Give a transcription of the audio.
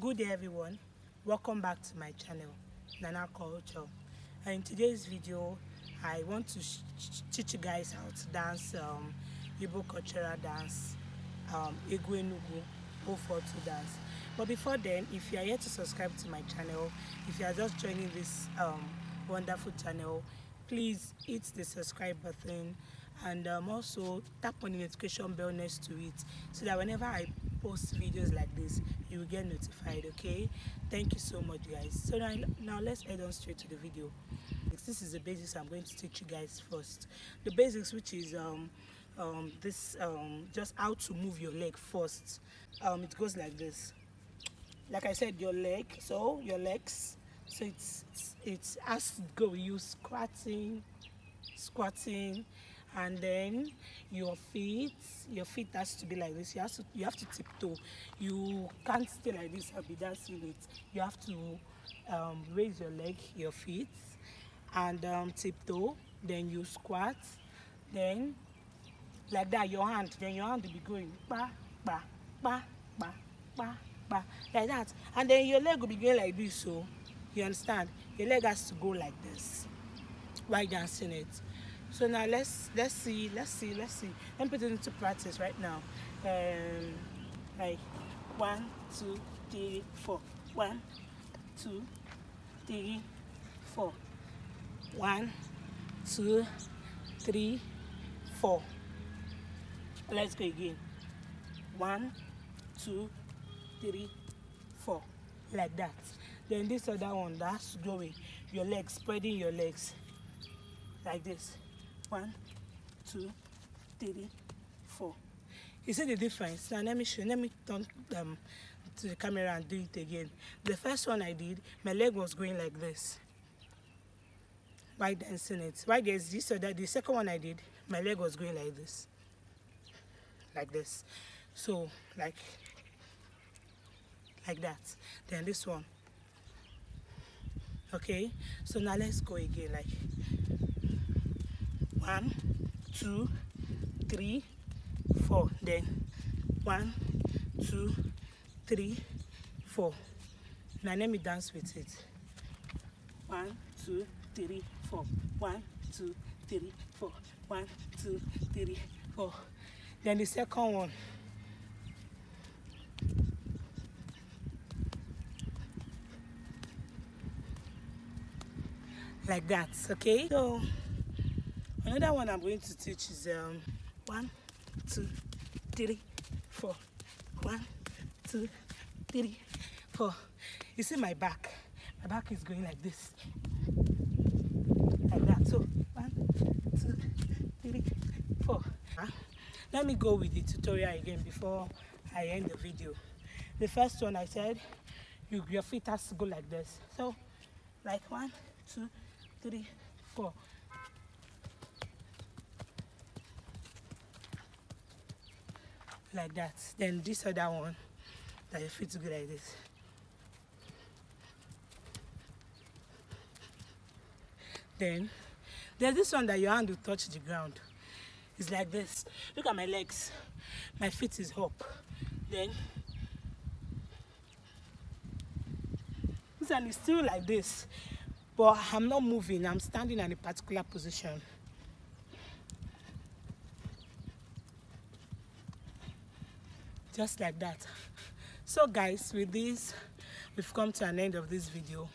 Good day everyone, welcome back to my channel Nana Culture. And in today's video I want to teach you guys how to dance Igbo cultural dance, Igbo Enugu 042 dance. But before then, if you are yet to subscribe to my channel, if you are just joining this wonderful channel, please hit the subscribe button and also tap on the notification bell next to it so that whenever I post videos like this you will get notified. Okay, thank you so much guys. So now let's head on straight to the video. This is the basics I'm going to teach you guys first. The basics, which is just how to move your leg first. It goes like this. Like I said, your leg, so your legs, so it has to go. You squatting, and then your feet has to be like this. You have to tiptoe. You can't stay like this and be dancing it. You have to raise your leg, your feet, and tiptoe. Then you squat. Then like that, your hand will be going ba ba ba ba ba ba, like that, and then your leg will be going like this. So you understand, your leg has to go like this while dancing it. So now let's see. Let me put it into practice right now. Like 1, 2, 3, 4. 1, 2, 3, 4. 1, 2, 3, 4. Let's go again. 1, 2, 3, 4. Like that. Then this other one, that's going. Your legs, spreading your legs like this. 1, 2, 3, 4. You see the difference? Now let me turn to the camera and do it again. The first one I did, my leg was going like this while dancing it. While there's this other, the second one I did, my leg was going like this. Like this. So like that. Then this one. Okay, so now let's go again. Like 1, 2, 3, 4. Then 1, 2, 3, 4. Now let me dance with it. 1, 2, 3, 4. 1, 2, 3, 4. 1, 2, 3, 4. Then the second one. Like that. Okay, so another one I'm going to teach is 1, 2, 3, 4. 1, 2, 3, 4. You see my back is going like this, like that. So 1, 2, 3, 4. Let me go with the tutorial again before I end the video. The first one I said your feet has to go like this. So like 1, 2, 3, 4. Like that. Then this other one, that your feet to go like this. Then there's this one that your hand will touch the ground. It's like this. Look at my legs. My feet is up. Then this one is still like this, but I'm not moving. I'm standing in a particular position. Just like that. So guys, with this we've come to an end of this video.